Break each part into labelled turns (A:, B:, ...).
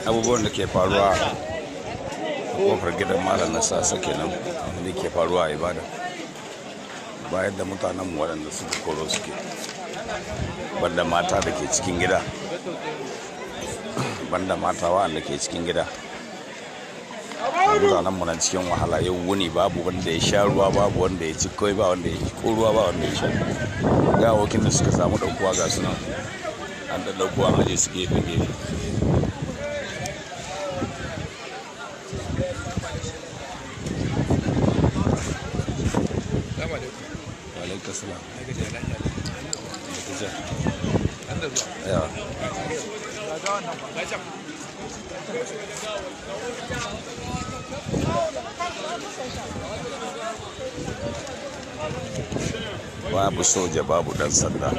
A: abubuwan da ke faruwa a kofar gidan malam na sasa kenan da ke faruwa a Ibadan bayan da mutanen waɗanda suka koro suke banda mata da ke cikin gida banda mata waɗanda ke cikin gida mutanen mu na cikin wahala yau wuni babu wanda ya sha ruwa babu wanda ya ci kawai ba wanda ya ko ruwa ba wanda ya sha ga wakin da suka samu ɗaukuwa ga sunan an da ɗaukuwa aje su gefe gefe Salam. Babu soja babu dan sanda.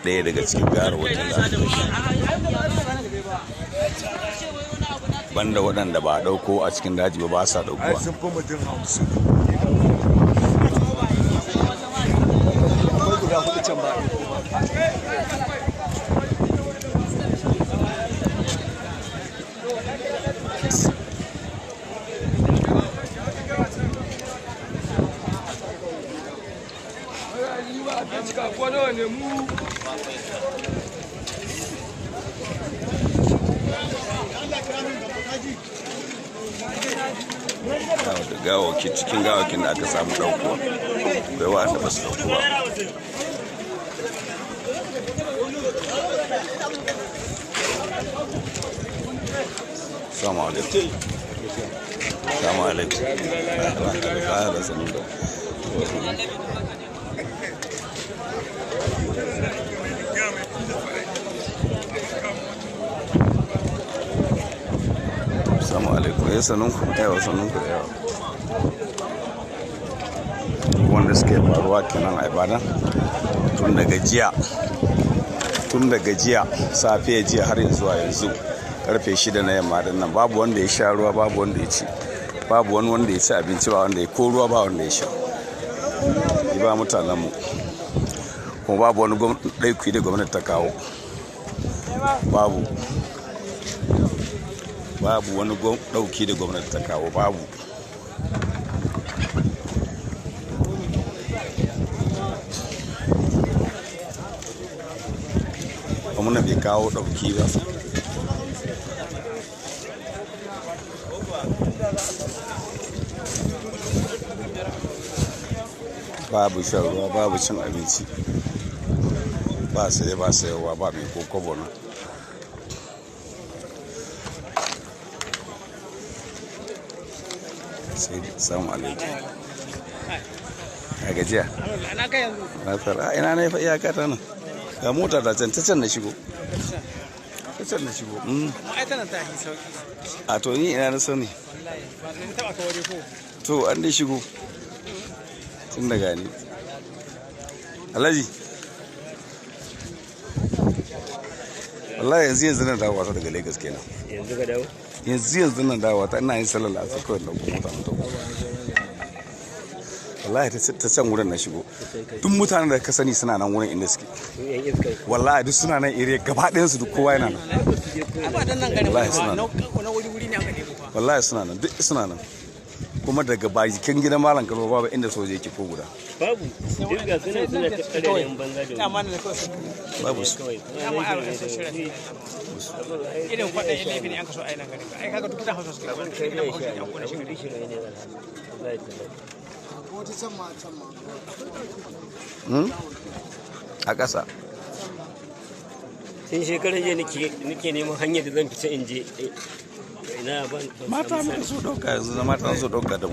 A: Ɗaya daga cikin gawarwakin da aka kashe. Banda waɗanda ba a ɗauko a cikin daji ba sa ɗaukowa.
B: Sun fi mutum 50. Akwai guda 4 can ba.
A: Gawaki cikin gawakin da aka samu ɗaukuwa akwai wa'anda ba su ɗaukuwa. Assalamu alaikum. Assalamu alaikum. Assalamu alaikum. Sanunku yawa sanunku da yawa. Wanda suke faruwa kenan a Ibadan tun daga jiya safiya jiya har zuwa yanzu karfe 6 na yamma din nan babu wanda ya sha ruwa babu wanda ya ci babu wani wanda ya ci abinci ba wanda ya ko ruwa ba wanda ya sha ba mutanen mu kuma babu wani ɗauki da gwamnati ta kawo babu wani ɗauki da gwamnati ta kawo babu. Muna bai kawo ɗauki ba babu shan ruwa babu cin abinci ba saye ba sayarwa ba mai kokobo na sai samu alaikum a gajiya na tsara ina na yi fa iyaka ta nan ga mota ta can na shigo a to ni ina na sani to an dai shigo tun da gani alhaji wallahi yanzu nan dawowa ta daga Lagos kenan
C: yanzu ka dawo
A: yanzu nan dawowa ta ina yin sallar asar kawai da mota ta wallahi ta can wurin na shigo duk mutanen da ka sani suna nan wurin inda suke wallahi duk suna nan area gaba ɗayan su duk kowa yana nan wallahi suna nan duk suna nan kuma daga bakin gidan malam kalma babu inda soja yake ko guda
C: babu duk ga suna ta kare yan banza da
A: babu su
D: irin kwaɗan yin laifin an kaso a yanar garin ai kaga duk gidan hausa suke gaban kai gidan hausa ya kone shi
A: a ƙasa
C: sun shekarar jiya nake neman hanyar da zan fita in je ina ban
A: mata muka so ɗauka yanzu na mata so ɗauka da mu